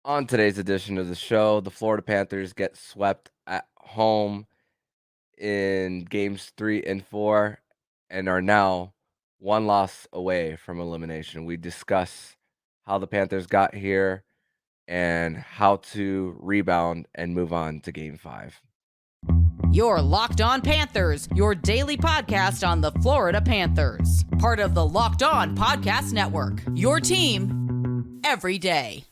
On today's edition of the show, the Florida Panthers get swept at home in games 3 and 4 and are now one loss away from elimination. We discuss how the Panthers got here and how to rebound and move on to game 5. You're Locked On Panthers, your daily podcast on the Florida Panthers. Part of the Locked On Podcast Network, your team every day.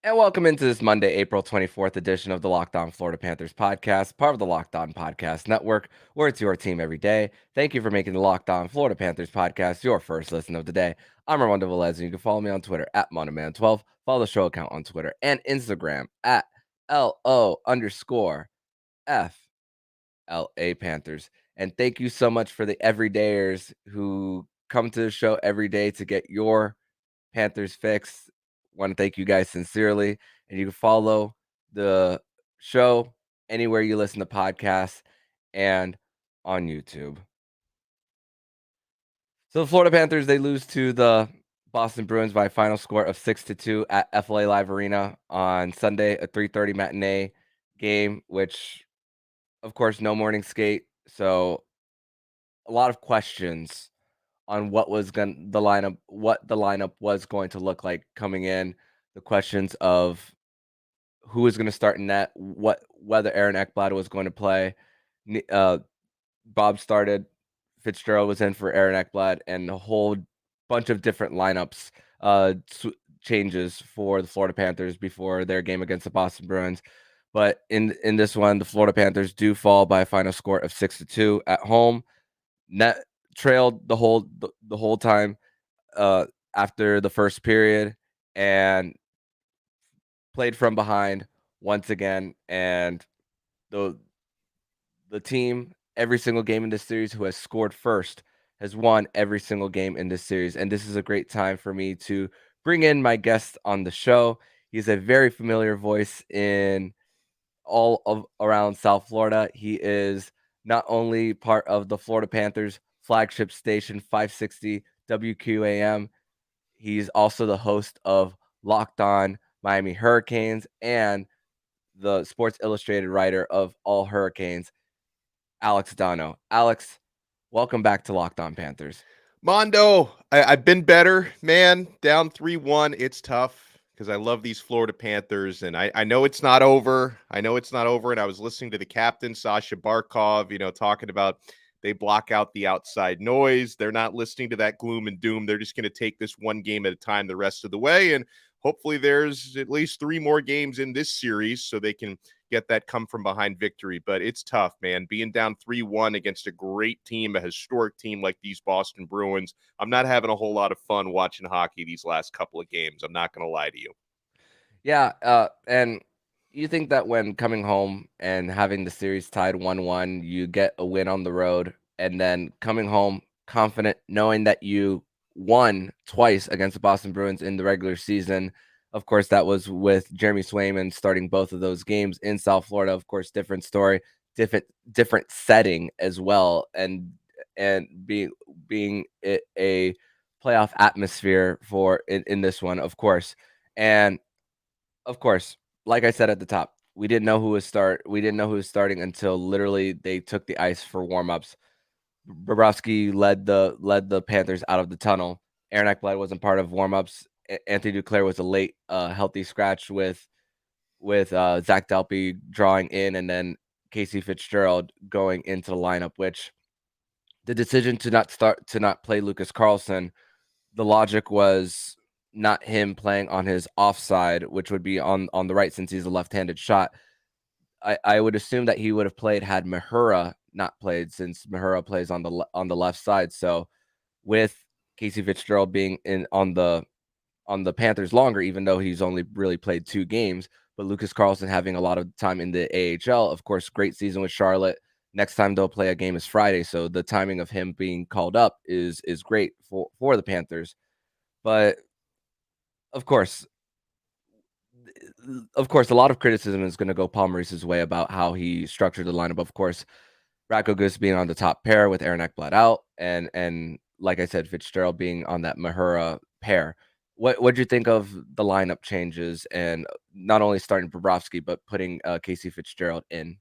And welcome into this Monday, April 24th edition of the Locked On Florida Panthers podcast, part of the Locked On Podcast Network, where it's your team every day. Thank you for making the Locked On Florida Panthers podcast your first listen of the day. I'm Armando Velez, and you can follow me on Twitter at MondoMan12. Follow the show account on Twitter and Instagram at LO_FLA Panthers. And thank you so much for the everydayers who come to the show every day to get your Panthers fix. Want to thank you guys sincerely. And you can follow the show anywhere you listen to podcasts and on YouTube. So the Florida Panthers, they lose to the Boston Bruins by a final score of 6-2 at FLA Live Arena on Sunday, a 3:30 matinee game, which, of course, no morning skate. So a lot of questions on what the lineup was going to look like coming in. The questions of who was going to start in net, whether Aaron Ekblad was going to play. Bob started, Fitzgerald was in for Aaron Ekblad, and a whole bunch of different lineups changes for the Florida Panthers before their game against the Boston Bruins. But in this one, the Florida Panthers do fall by a final score of 6-2 at home. Net trailed the whole time after the first period and played from behind once again, and the team every single game in this series who has scored first has won every single game in this series. And this is a great time for me to bring in my guest on the show. He's a very familiar voice in all of around South Florida. He is not only part of the Florida Panthers flagship station 560 WQAM, he's also the host of Locked On Miami Hurricanes and the Sports Illustrated writer of all Hurricanes, Alex Donno. Alex, welcome back to Locked On Panthers. Mondo, I've been better, man. Down 3-1. It's tough because I love these Florida Panthers, and I know it's not over. And I was listening to the captain, Sasha Barkov, talking about they block out the outside noise. They're not listening to that gloom and doom. They're just going to take this one game at a time the rest of the way, and hopefully there's at least 3 more games in this series so they can get that come from behind victory. But it's tough, man. Being down 3-1 against a great team, a historic team like these Boston Bruins, I'm not having a whole lot of fun watching hockey these last couple of games. I'm not going to lie to you. Yeah, and you think that when coming home and having the series tied 1-1, you get a win on the road, and then coming home confident knowing that you won twice against the Boston Bruins in the regular season. Of course, that was with Jeremy Swayman starting both of those games in South Florida. Of course, different story, different setting as well, and being a playoff atmosphere for in this one, of course. And of course, like I said at the top, we didn't know who was starting until literally they took the ice for warmups. Bobrovsky led the Panthers out of the tunnel. Aaron Ekblad wasn't part of warmups. Anthony Duclair was a late healthy scratch with Zac Dalpe drawing in, and then Casey Fitzgerald going into the lineup. Which the decision to not play Lucas Carlson, the logic was not him playing on his offside, which would be on the right since he's a left-handed shot. I would assume that he would have played had Mahura not played, since Mahura plays on the left side. So with Casey Fitzgerald being on the Panthers longer, even though he's only really played 2 games, but Lucas Carlson having a lot of time in the AHL, of course, great season with Charlotte. Next time they'll play a game is Friday, so the timing of him being called up is great for the Panthers. But of course, a lot of criticism is going to go Paul Maurice's way about how he structured the lineup. Of course, Radko Guus being on the top pair with Aaron Ekblad out, and like I said, Fitzgerald being on that Mahura pair. What'd you think of the lineup changes and not only starting Bobrovsky but putting Casey Fitzgerald in?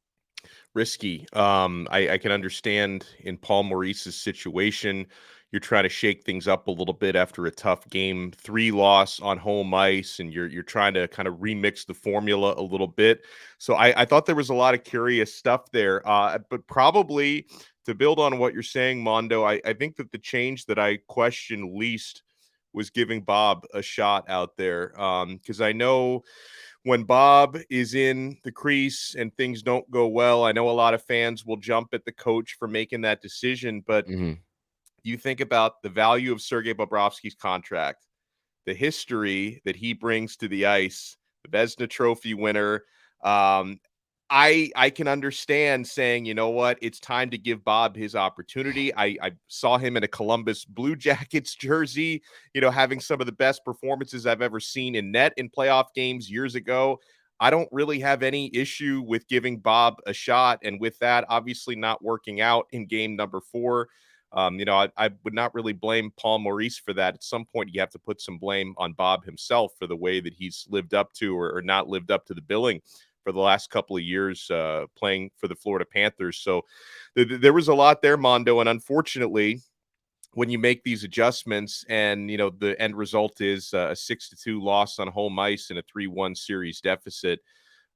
Risky. I can understand in Paul Maurice's situation, you're trying to shake things up a little bit after a tough game 3 loss on home ice, and you're trying to kind of remix the formula a little bit. So I thought there was a lot of curious stuff there. But probably to build on what you're saying, Mondo, I think that the change that I question least was giving Bob a shot out there. Because I know when Bob is in the crease and things don't go well, I know a lot of fans will jump at the coach for making that decision, but Mhm. you think about the value of Sergei Bobrovsky's contract, the history that he brings to the ice, the Vezina Trophy winner. Um, I can understand saying, you know what, it's time to give Bob his opportunity. I saw him in a Columbus Blue Jackets jersey, having some of the best performances I've ever seen in net in playoff games years ago. I don't really have any issue with giving Bob a shot. And with that, obviously not working out in game number 4. I would not really blame Paul Maurice for that. At some point, you have to put some blame on Bob himself for the way that he's lived up to or not lived up to the billing for the last couple of years playing for the Florida Panthers. So there was a lot there, Mondo. And unfortunately, when you make these adjustments and, the end result is a 6-2 loss on home ice and a 3-1 series deficit,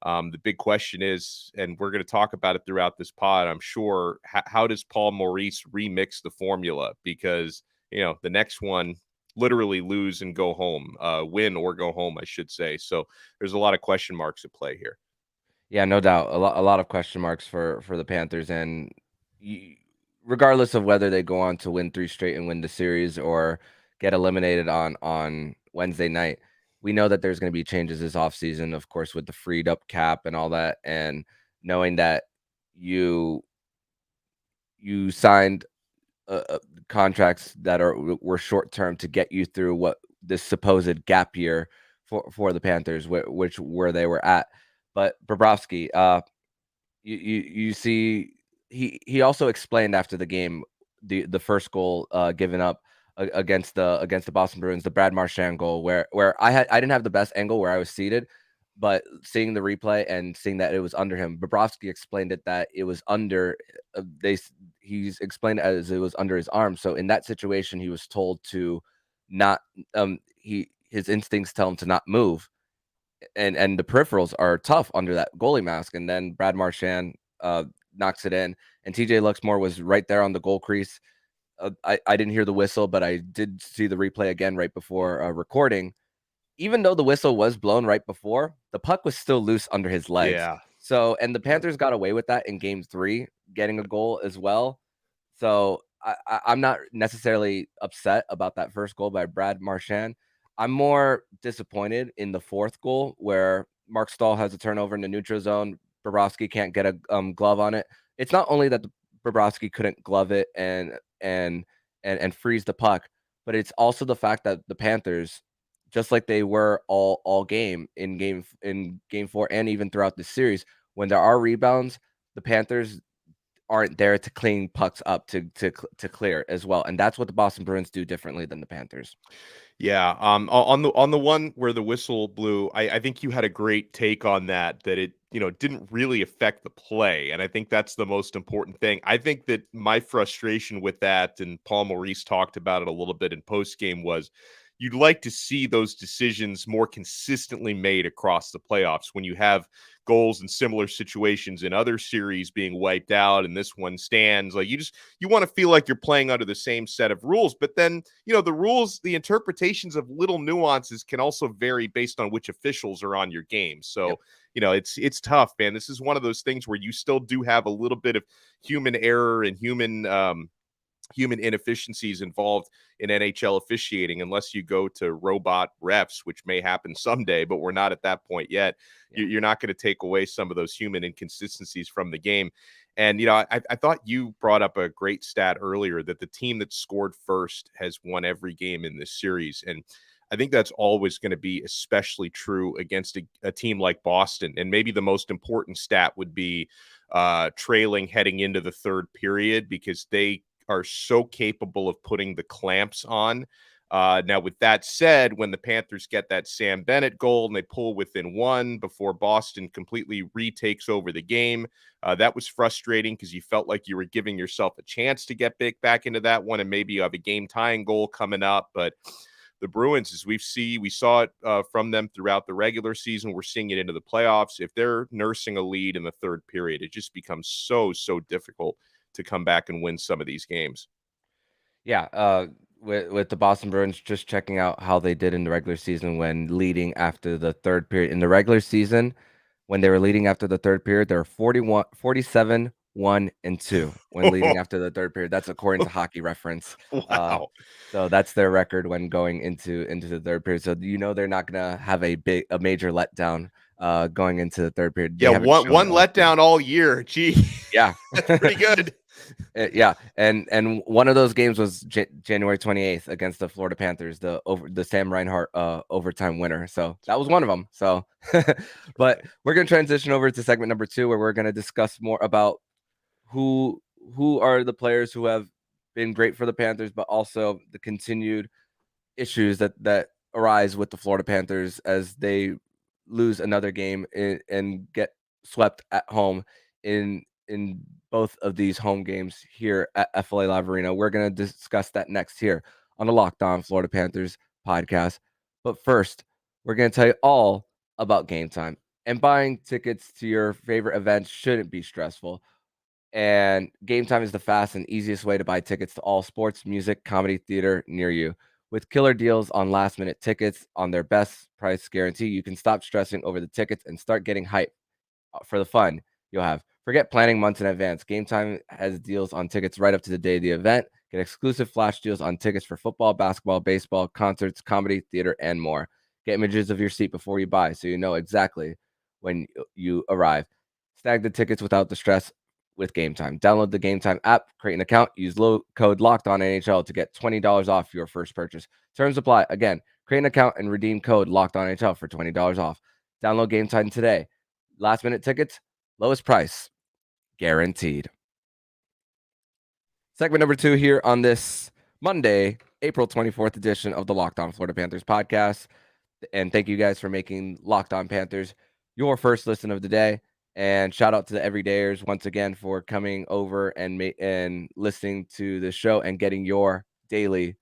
the big question is, and we're going to talk about it throughout this pod, I'm sure, how does Paul Maurice remix the formula? Because, the next one, literally lose and go home, win or go home, I should say. So there's a lot of question marks at play here. Yeah, no doubt. A lot of question marks for the Panthers, and y regardless of whether they go on to win 3 straight and win the series or get eliminated on Wednesday night, we know that there's gonna be changes this offseason, of course, with the freed up cap and all that, and knowing that you signed, contracts that were short term to get you through what this supposed gap year for the Panthers, where they were at. But Bobrovsky, you see, he also explained after the game the first goal given up against the Boston Bruins, the Brad Marchand goal, where I didn't have the best angle where I was seated, but seeing the replay and seeing that it was under him, Bobrovsky explained it that it was under he's explained it as it was under his arm. So in that situation, he was told to not his instincts tell him to not move, and the peripherals are tough under that goalie mask. And then Brad Marchand knocks it in, and TJ Luxmore was right there on the goal crease. I didn't hear the whistle, but I did see the replay again right before recording. Even though the whistle was blown right before, the puck was still loose under his legs. Yeah. So, and the Panthers got away with that in game 3, getting a goal as well. So I'm not necessarily upset about that first goal by Brad Marchand. I'm more disappointed in the 4th goal where Mark Stahl has a turnover in the neutral zone. Bobrovsky can't get a glove on it. It's not only that Bobrovsky couldn't glove it and freeze the puck, but it's also the fact that the Panthers, just like they were all game in game 4 and even throughout the series, when there are rebounds, the Panthers aren't there to clean pucks up to clear as well, and that's what the Boston Bruins do differently than the Panthers. Yeah, on the one where the whistle blew, I think you had a great take on that. That it didn't really affect the play, and I think that's the most important thing. I think that my frustration with that, and Paul Maurice talked about it a little bit in post game, was you'd like to see those decisions more consistently made across the playoffs when you have goals in similar situations in other series being wiped out and this one stands. Like you want to feel like you're playing under the same set of rules, but then the rules, the interpretations of little nuances can also vary based on which officials are on your game. So Yep. it's tough, man. This is one of those things where you still do have a little bit of human error and human inefficiencies involved in NHL officiating, unless you go to robot refs, which may happen someday, but we're not at that point yet. Yeah. You're not going to take away some of those human inconsistencies from the game. And, I thought you brought up a great stat earlier that the team that scored first has won every game in this series. And I think that's always going to be especially true against a team like Boston. And maybe the most important stat would be trailing heading into the third period, because they are so capable of putting the clamps on. Now, with that said, when the Panthers get that Sam Bennett goal and they pull within one before Boston completely retakes over the game, that was frustrating because you felt like you were giving yourself a chance to get back into that one, and maybe you have a game-tying goal coming up. But the Bruins, as we saw it from them throughout the regular season, we're seeing it into the playoffs. If they're nursing a lead in the third period, it just becomes so difficult to come back and win some of these games. Yeah, with the Boston Bruins, just checking out how they did in the regular season when leading after the third period. In the regular season, when they were leading after the third period, they were 47, 1, and 2 when leading after the third period. That's according to Hockey Reference. Wow. So that's their record when going into the third period. So they're not gonna have a major letdown going into the third period. They Yeah, haven't shown one it all season. letdown all year. Gee, Yeah, that's pretty good. Yeah, and one of those games was January 28th against the Florida Panthers, the Sam Reinhart overtime winner. So that was one of them. So, but we're gonna transition over to segment number 2, where we're gonna discuss more about who are the players who have been great for the Panthers, but also the continued issues that arise with the Florida Panthers as they lose another game and get swept at home in both of these home games here at FLA Live Arena. We're going to discuss that next here on the Locked On Florida Panthers podcast. But first, we're going to tell you all about Game Time. And buying tickets to your favorite events shouldn't be stressful. And Game Time is the fast and easiest way to buy tickets to all sports, music, comedy, theater near you. With killer deals on last-minute tickets on their best price guarantee, you can stop stressing over the tickets and start getting hyped for the fun you'll have. Forget planning months in advance. Game Time has deals on tickets right up to the day of the event. Get exclusive flash deals on tickets for football, basketball, baseball, concerts, comedy, theater, and more. Get images of your seat before you buy so you know exactly when you arrive. Snag the tickets without the stress with Game Time. Download the Game Time app, create an account, use code LOCKEDONNHL to get $20 off your first purchase. Terms apply. Again, create an account and redeem code LOCKEDONNHL for $20 off. Download Game Time today. Last minute tickets, lowest price, guaranteed. Segment number 2 here on this Monday, April 24th edition of the Locked On Florida Panthers podcast. And thank you guys for making Locked On Panthers your first listen of the day. And shout out to the everydayers once again for coming over and listening to the show and getting your daily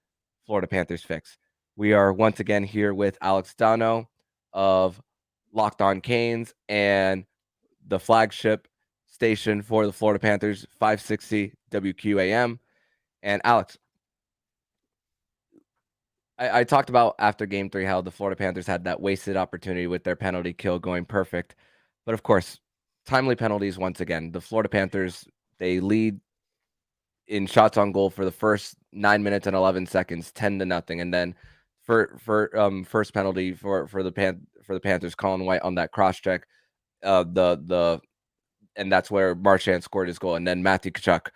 Florida Panthers fix. We are once again here with Alex Donno of Locked On Canes and the flagship station for the Florida Panthers, 560 WQAM. And Alex, I talked about after Game 3 how the Florida Panthers had that wasted opportunity with their penalty kill going perfect. But of course, timely penalties once again. The Florida Panthers, they lead in shots on goal for the first 9 minutes and 11 seconds, 10-0, and then for first penalty for the Panthers, Colin White on that cross check, and that's where Marchand scored his goal, and then Matthew Tkachuk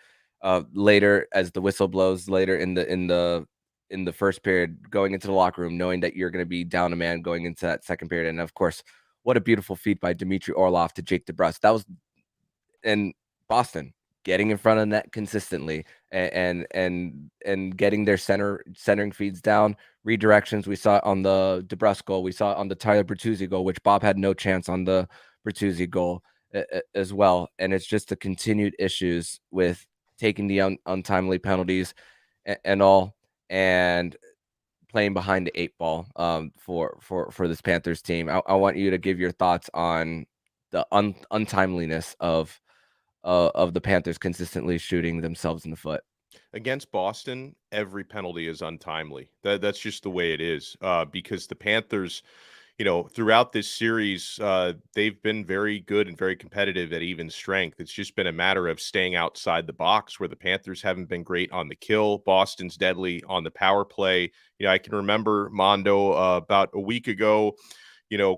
later, as the whistle blows later in the first period, going into the locker room, knowing that you're going to be down a man going into that second period, and of course, what a beautiful feat by Dmitry Orlov to Jake DeBrusk. That was in Boston, getting in front of net consistently and getting their centering feeds down, redirections. We saw it on the DeBrusk goal. We saw it on the Tyler Bertuzzi goal, which Bob had no chance on the Bertuzzi goal as well. And it's just the continued issues with taking the untimely penalties and all, and playing behind the 8 ball for this Panthers team. I want you to give your thoughts on the untimeliness of the Panthers consistently shooting themselves in the foot. Against Boston, every penalty is untimely. That's just the way it is, because the Panthers, throughout this series, they've been very good and very competitive at even strength. It's just been a matter of staying outside the box, where the Panthers haven't been great on the kill. Boston's deadly on the power play. I can remember Mondo about a week ago.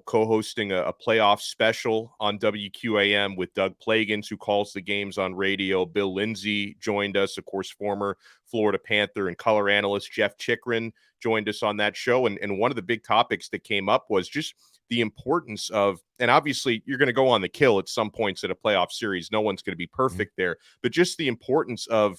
co-hosting a playoff special on WQAM with Doug Plagans, who calls the games on radio. Bill Lindsay joined us, of course, former Florida Panther and color analyst Jeff Chikrin joined us on that show. And one of the big topics that came up was just the importance of, and obviously you're going to go on the kill at some points in a playoff series. No one's going to be perfect there, but just the importance of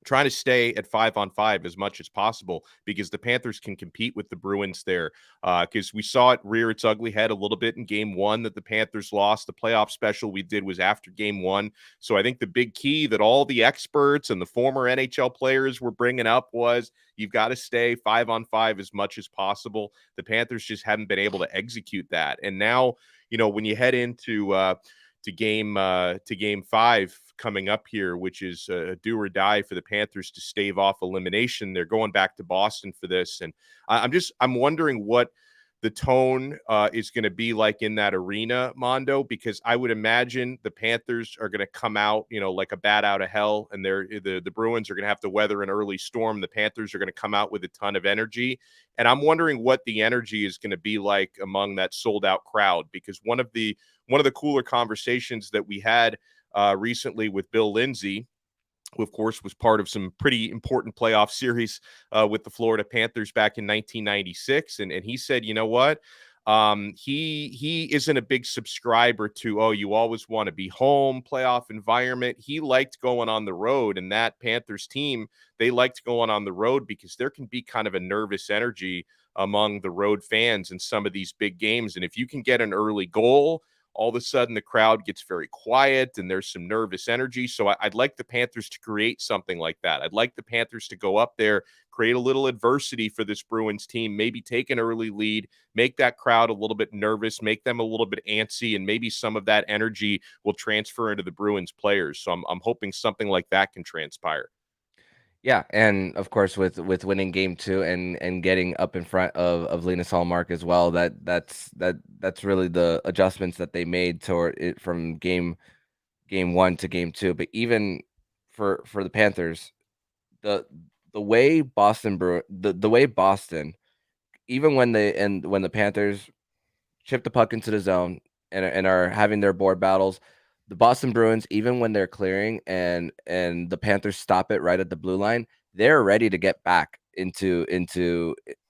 trying to stay at 5-on-5 as much as possible, because the Panthers can compete with the Bruins there. Because we saw it rear its ugly head a little bit in game one that the Panthers lost. The playoff special we did was after game one. So I think the big key that all the experts and the former NHL players were bringing up was you've got to stay 5-on-5 as much as possible. The Panthers just haven't been able to execute that. And now, when you head into game 5 coming up here, which is a do or die for the Panthers to stave off elimination. They're going back to Boston for this. And I'm wondering what the tone is going to be like in that arena, Mondo, because I would imagine the Panthers are going to come out, like a bat out of hell, and the Bruins are going to have to weather an early storm. The Panthers are going to come out with a ton of energy. And I'm wondering what the energy is going to be like among that sold out crowd, because one of the cooler conversations that we had recently with Bill Lindsay, who, of course, was part of some pretty important playoff series with the Florida Panthers back in 1996. And he said, you know what? He isn't a big subscriber to, you always want to be home playoff environment. He liked going on the road, and that Panthers team, they liked going on the road because there can be kind of a nervous energy among the road fans in some of these big games. And if you can get an early goal, all of a sudden the crowd gets very quiet and there's some nervous energy. So I'd like the Panthers to create something like that. I'd like the Panthers to go up there, create a little adversity for this Bruins team, maybe take an early lead, make that crowd a little bit nervous, make them a little bit antsy, and maybe some of that energy will transfer into the Bruins players. So I'm hoping something like that can transpire. Yeah, and of course with winning game 2 and getting up in front of Linus Hallmark as well, that's really the adjustments that they made toward it from game 1 to game 2. But even for the Panthers, the way the way Boston, even when the Panthers chip the puck into the zone and are having their board battles, the Boston Bruins, even when they're clearing and the Panthers stop it right at the blue line, they're ready to get back into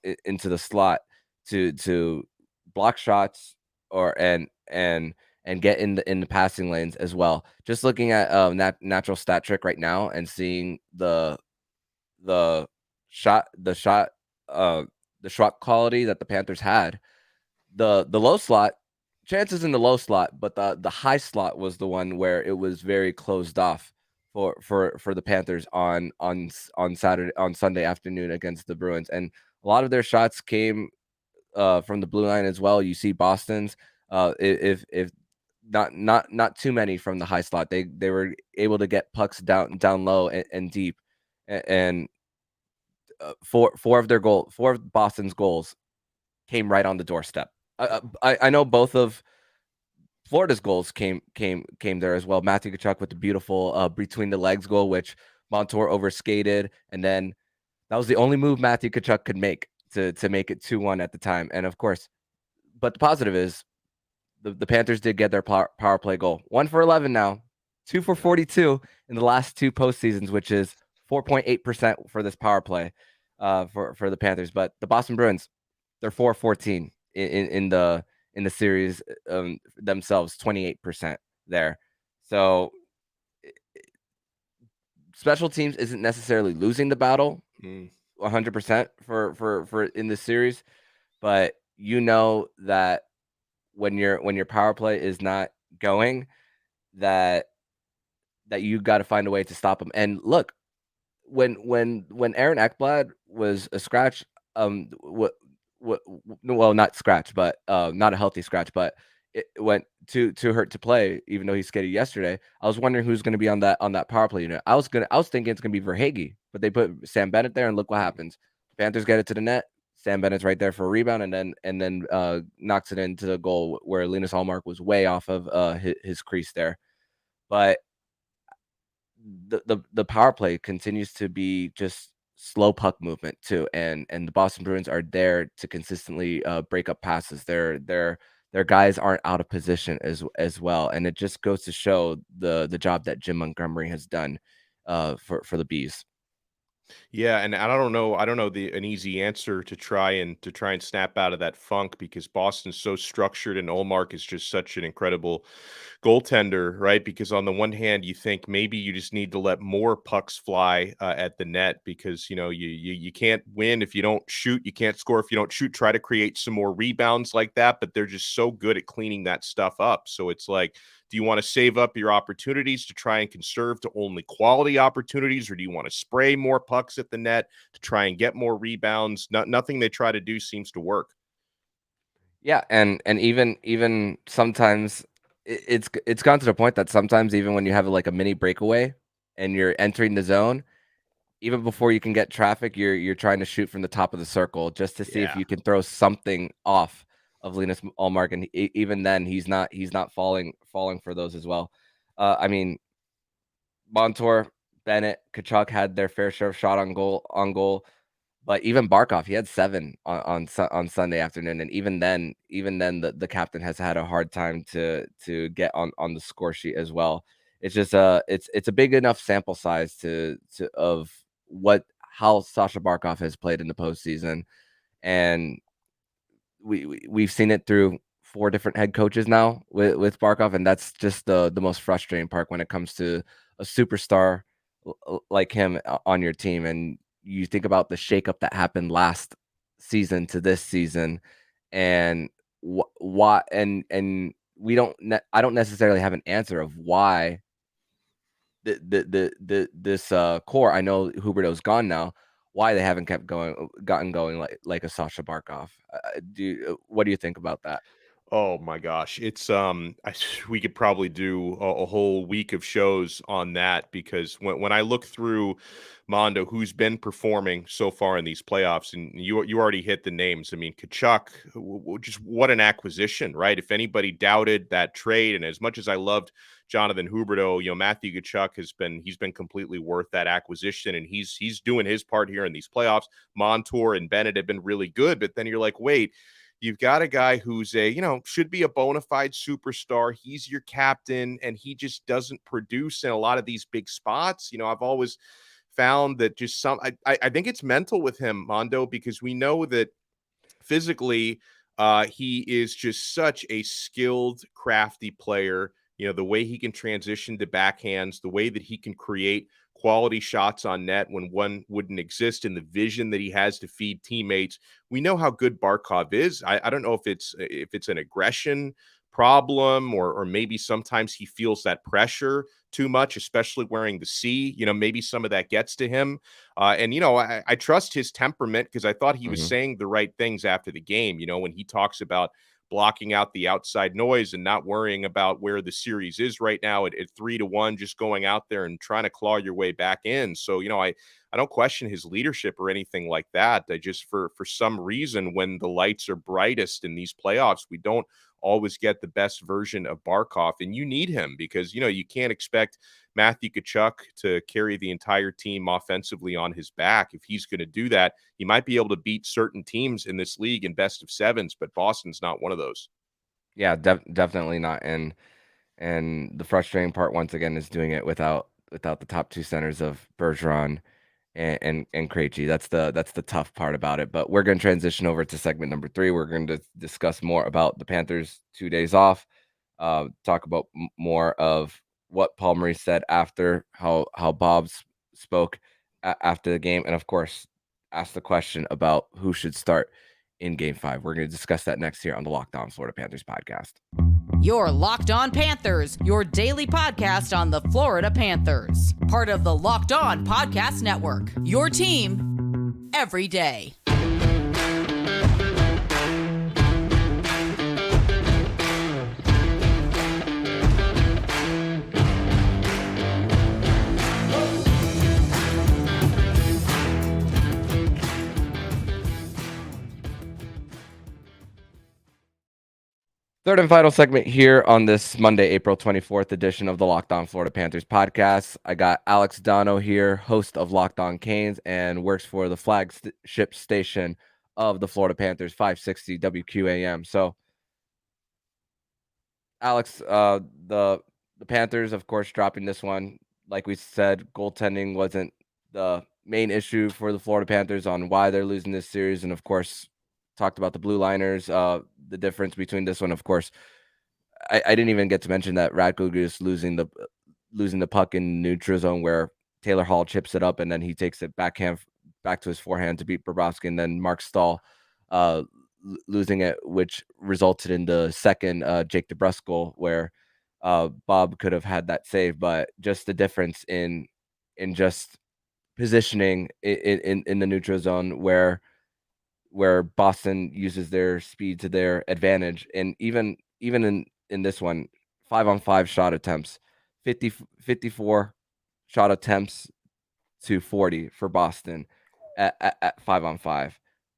the slot to block shots or and get in the passing lanes as well. Just looking at natural stat trick right now and seeing the shot quality that the Panthers had. The low slot, chances in the low slot, but the high slot was the one where it was very closed off for the Panthers on Sunday afternoon against the Bruins. And a lot of their shots came from the blue line as well. You see Boston's if not too many from the high slot. They were able to get pucks down low and deep, and four of Boston's goals came right on the doorstep. I know both of Florida's goals came there as well. Matthew Tkachuk with the beautiful between the legs goal, which Montour overskated, and then that was the only move Matthew Tkachuk could make to make it 2-1 at the time. And of course, but the positive is the Panthers did get their power play goal. 1 for 11 now, 2 for 42 in the last 2 postseasons, which is 4.8% for this power play for the Panthers. But the Boston Bruins, they're 4-14 in the series themselves, 28% there. So special teams isn't necessarily losing the battle 100% for in this series, but that when your power play is not going, that you got to find a way to stop them. And look, when Aaron Ekblad was a scratch, well, not scratch, but not a healthy scratch, but it went to hurt to play, even though he skated yesterday. I was wondering who's going to be on that power play unit. I was thinking it's going to be Verhaeghe, but they put Sam Bennett there, and look what happens. Panthers get it to the net. Sam Bennett's right there for a rebound, and then knocks it into the goal where Linus Hallmark was way off of his crease there. But the power play continues to be just slow puck movement too, and the Boston Bruins are there to consistently break up passes. Their guys aren't out of position as well, and it just goes to show the job that Jim Montgomery has done for the Bees. Yeah, and I don't know an easy answer to try and snap out of that funk because Boston's so structured and Olmark is just such an incredible goaltender, right? Because on the one hand, you think maybe you just need to let more pucks fly at the net because you can't win if you don't shoot, you can't score if you don't shoot. Try to create some more rebounds like that, but they're just so good at cleaning that stuff up. So it's like, do you want to save up your opportunities to try and conserve to only quality opportunities, or do you want to spray more pucks at the net to try and get more rebounds? Nothing they try to do seems to work. Yeah, and even sometimes it's gone to the point that sometimes even when you have like a mini breakaway and you're entering the zone, even before you can get traffic, you're trying to shoot from the top of the circle just to see if Yeah. you can throw something off of Linus Ullmark, and even then he's not falling for those as well. I mean, Montour, Bennett, Kachuk had their fair share of shot on goal. But even Barkov, he had 7 on Sunday afternoon, and even then, the captain has had a hard time to get on the score sheet as well. It's just it's a big enough sample size to of how Sasha Barkov has played in the postseason, and we've seen it through 4 different head coaches now with Barkov, and that's just the most frustrating part when it comes to a superstar like him on your team. And you think about the shakeup that happened last season to this season, and why and we don't I don't necessarily have an answer of why this core. I know Huberdeau's gone now. Why they haven't gotten going like a Sasha Barkov? What do you think about that? Oh my gosh, it's we could probably do a whole week of shows on that because when I look through Mondo, who's been performing so far in these playoffs, and you already hit the names. I mean, Kachuk, just what an acquisition, right? If anybody doubted that trade, and as much as I loved Jonathan Huberdeau, Matthew Tkachuk he's been completely worth that acquisition, and he's doing his part here in these playoffs. Montour and Bennett have been really good, but then you're like, wait. You've got a guy who's should be a bona fide superstar. He's your captain, and he just doesn't produce in a lot of these big spots. I've always found that just I think it's mental with him, Mondo, because we know that physically, he is just such a skilled, crafty player. The way he can transition to backhands, the way that he can create quality shots on net when one wouldn't exist, and the vision that he has to feed teammates. We know how good Barkov is. I don't know if it's an aggression problem or maybe sometimes he feels that pressure too much, especially wearing the C. Maybe some of that gets to him. I trust his temperament because I thought he was Mhm. saying the right things after the game. When he talks about blocking out the outside noise and not worrying about where the series is right now at 3-1, just going out there and trying to claw your way back in. So, I don't question his leadership or anything like that. I just, for some reason, when the lights are brightest in these playoffs, we don't always get the best version of Barkov, and you need him because, you can't expect Matthew Tkachuk to carry the entire team offensively on his back. If he's going to do that, he might be able to beat certain teams in this league in best of sevens, but Boston's not one of those. Yeah, definitely not. And the frustrating part once again is doing it without the top 2 centers of Bergeron and Krejci. That's the tough part about it. But we're going to transition over to segment number 3. We're going to discuss more about the Panthers' 2 days off. Talk about more of what Paul Maurice said after, how Bob spoke after the game, and of course, ask the question about who should start in Game 5. We're going to discuss that next here on the Locked On Florida Panthers podcast. Your Locked On Panthers, your daily podcast on the Florida Panthers. Part of the Locked On Podcast Network. Your team every day. Third and final segment here on this Monday, April 24th edition of the Locked On Florida Panthers podcast. I got Alex Donno here, host of Locked On Canes, and works for the flagship station of the Florida Panthers, 560 WQAM. So, Alex, the Panthers, of course, dropping this one. Like we said, goaltending wasn't the main issue for the Florida Panthers on why they're losing this series, and of course, talked about the blue liners. The difference between this one, of course, I didn't even get to mention that Radko losing the puck in neutral zone where Taylor Hall chips it up and then he takes it back to his forehand to beat Bobrovsky, and then Mark Stahl losing it, which resulted in the second Jake DeBrusk goal where Bob could have had that save, but just the difference in just positioning in the neutral zone where Boston uses their speed to their advantage, and even in this one, 5-on-5 shot attempts, 54 shot attempts to 40 for Boston at 5-on-5.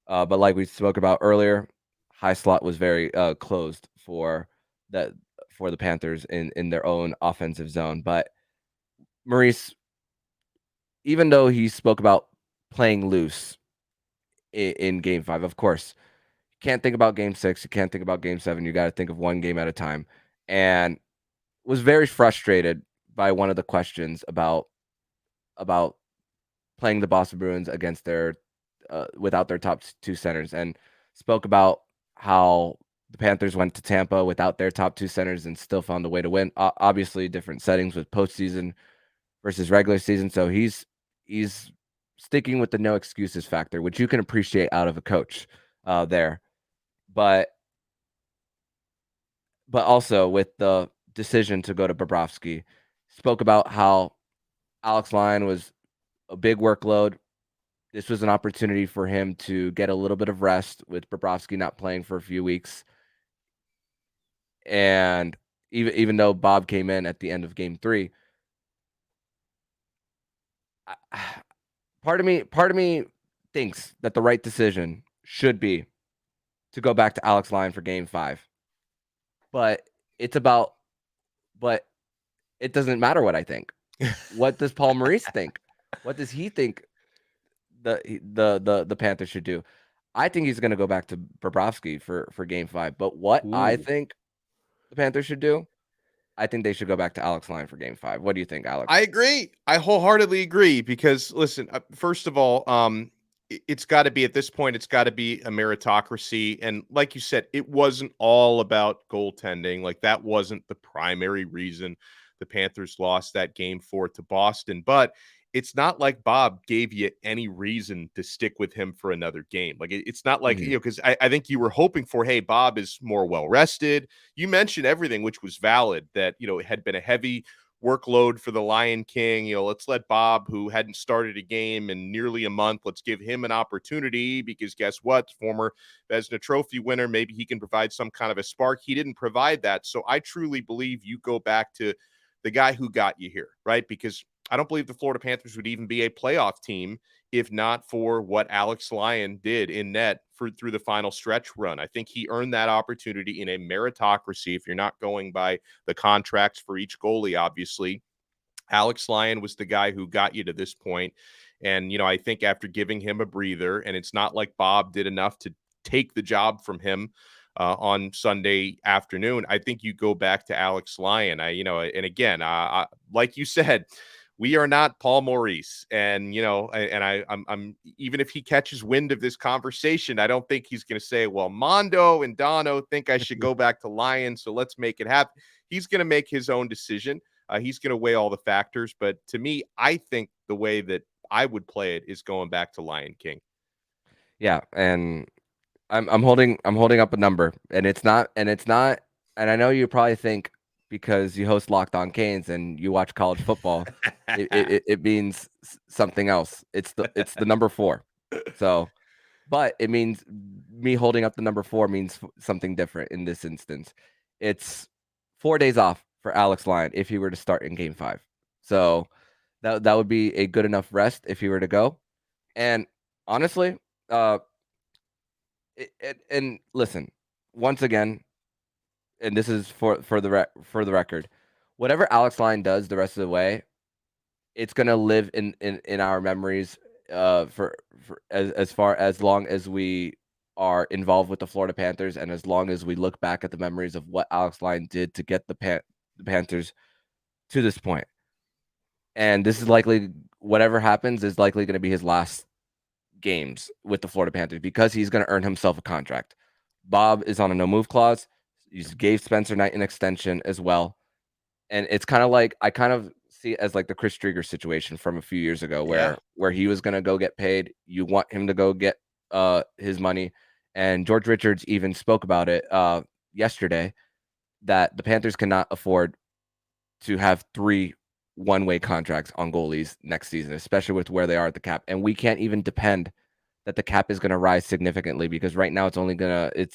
But like we spoke about earlier, high slot was very closed that for the Panthers in their own offensive zone. But Maurice, even though he spoke about playing loose in Game 5, of course, you can't think about Game 6, you can't think about Game 7. You got to think of one game at a time. And was very frustrated by one of the questions about playing the Boston Bruins against their without their top two centers, and spoke about how the Panthers went to Tampa without their top two centers and still found a way to win. Obviously, different settings with postseason versus regular season. So he's sticking with the no excuses factor, which you can appreciate out of a coach there. But also with the decision to go to Bobrovsky, spoke about how Alex Lyon was a big workload. This was an opportunity for him to get a little bit of rest with Bobrovsky not playing for a few weeks. And even though Bob came in at the end of Game 3, part of me thinks that the right decision should be to go back to Alex Lyon for Game 5. But it doesn't matter what I think. What does Paul Maurice think? What does he think the Panthers should do? I think he's going to go back to Bobrovsky for Game 5. But what I think the Panthers should do, I think they should go back to Alex Lyon for Game 5. What do you think, Alex? I agree. I wholeheartedly agree because listen, first of all, it's got to be at this point, it's got to be a meritocracy. And like you said, it wasn't all about goaltending. Like that wasn't the primary reason the Panthers lost that Game 4 to Boston. But it's not like Bob gave you any reason to stick with him for another game. Like it's not like, because I think you were hoping for, hey, Bob is more well rested. You mentioned everything, which was valid, that, it had been a heavy workload for the Lion King. Let's let Bob, who hadn't started a game in nearly a month, let's give him an opportunity because guess what? Former Vezina Trophy winner, maybe he can provide some kind of a spark. He didn't provide that. So I truly believe you go back to the guy who got you here, right? Because I don't believe the Florida Panthers would even be a playoff team if not for what Alex Lyon did in net through the final stretch run. I think he earned that opportunity in a meritocracy. If you're not going by the contracts for each goalie, obviously, Alex Lyon was the guy who got you to this point. And, I think after giving him a breather, and it's not like Bob did enough to take the job from him on Sunday afternoon, I think you go back to Alex Lyon. And again, like you said, we are not Paul Maurice, and I'm even if he catches wind of this conversation, I don't think he's going to say, "Well, Mondo and Donno think I should go back to Lyon, so let's make it happen." He's going to make his own decision. He's going to weigh all the factors, but to me, I think the way that I would play it is going back to Lion King. Yeah, and I'm holding up a number, and it's not, and I know you probably think because you host Locked On Canes and you watch college football, it means something else. It's the number 4. So, but it means me holding up the number 4 means something different in this instance. It's 4 days off for Alex Lyon if he were to start in Game 5. So that would be a good enough rest if he were to go. And honestly, and listen, once again, and this is for the record, whatever Alex Lyon does the rest of the way, it's gonna live in our memories for as far as long as we are involved with the Florida Panthers, and as long as we look back at the memories of what Alex Lyon did to get the Panthers to this point. And this is likely, whatever happens is likely going to be his last games with the Florida Panthers because he's going to earn himself a contract. Bob is on a no move clause. He gave Spencer Knight an extension as well. And it's kind of like, I kind of see it as like the Chris Drieger situation from a few years ago where he was going to go get paid. You want him to go get his money. And George Richards even spoke about it yesterday that the Panthers cannot afford to have 3 one-way contracts on goalies next season, especially with where they are at the cap. And we can't even depend that the cap is going to rise significantly because right now it's only going to,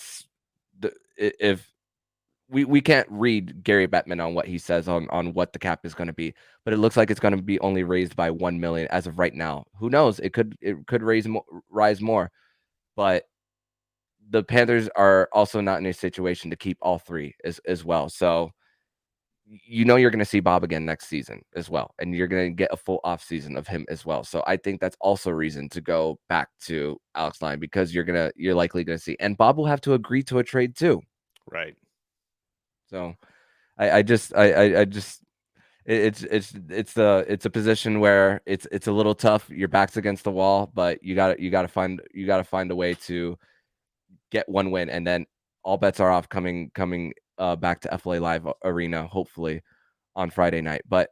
if we can't read Gary Bettman on what he says on what the cap is going to be, but it looks like it's going to be only raised by 1 million as of right now. Who knows? It could rise more, but the Panthers are also not in a situation to keep all 3 as well. So you're going to see Bob again next season as well, and you're going to get a full off season of him as well. So I think that's also a reason to go back to Alex Lyon because you're likely going to see, and Bob will have to agree to a trade too. Right. So I just it's a position where it's a little tough. Your back's against the wall, but you got to find a way to get one win, and then all bets are off coming back to FLA Live Arena, hopefully on Friday night. But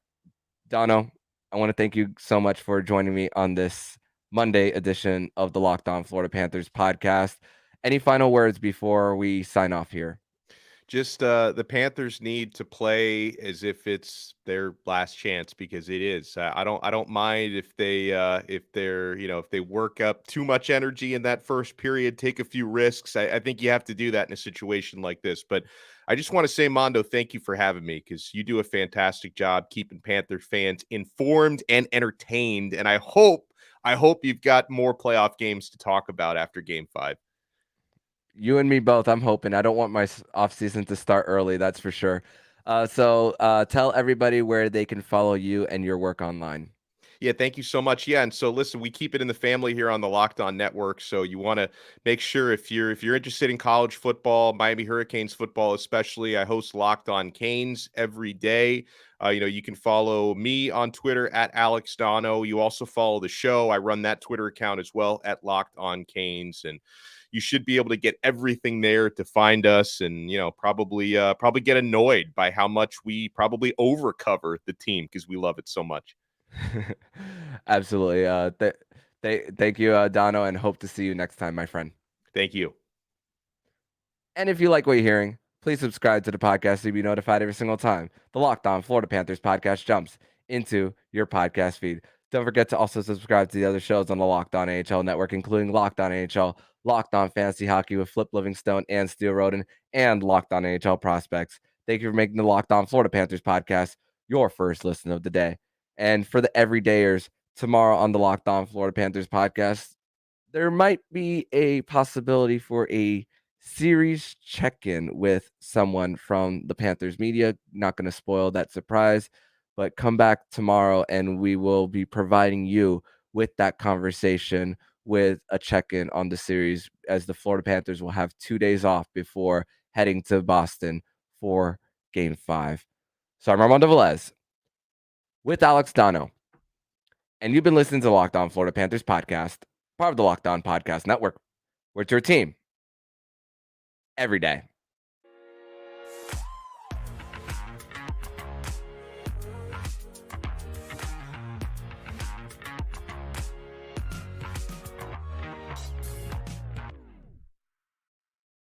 Donno, I want to thank you so much for joining me on this Monday edition of the Locked On Florida Panthers podcast. Any final words before we sign off here? Just the Panthers need to play as if it's their last chance because it is. I don't mind if they work up too much energy in that first period, take a few risks. I think you have to do that in a situation like this. But I just want to say, Mondo, thank you for having me because you do a fantastic job keeping Panther fans informed and entertained. And I hope you've got more playoff games to talk about after Game 5. You and me both. I'm hoping. I don't want my off season to start early. That's for sure. So tell everybody where they can follow you and your work online. Yeah, thank you so much. Yeah, and so listen, we keep it in the family here on the Locked On Network. So you want to make sure if you're interested in college football, Miami Hurricanes football especially, I host Locked On Canes every day. You can follow me on Twitter at Alex Donno. You also follow the show. I run that Twitter account as well at Locked On Canes, and you should be able to get everything there to find us, and probably get annoyed by how much we probably overcover the team because we love it so much. Absolutely. Thank you, Donno, and hope to see you next time, my friend. Thank you. And if you like what you're hearing, please subscribe to the podcast to be notified every single time the Locked On Florida Panthers podcast jumps into your podcast feed. Don't forget to also subscribe to the other shows on the Locked On AHL network, including Locked On AHL, Locked On Fantasy Hockey with Flip Livingstone and Steel Roden, and Locked On AHL Prospects. Thank you for making the Locked On Florida Panthers podcast your first listen of the day. And for the everydayers, tomorrow on the Locked On Florida Panthers podcast, there might be a possibility for a series check-in with someone from the Panthers media. Not going to spoil that surprise, but come back tomorrow and we will be providing you with that conversation with a check-in on the series, as the Florida Panthers will have 2 days off before heading to Boston for Game 5. So I'm Armando Velez with Alex Donno, and you've been listening to the Locked On Florida Panthers podcast, part of the Locked On Podcast Network, where it's your team every day.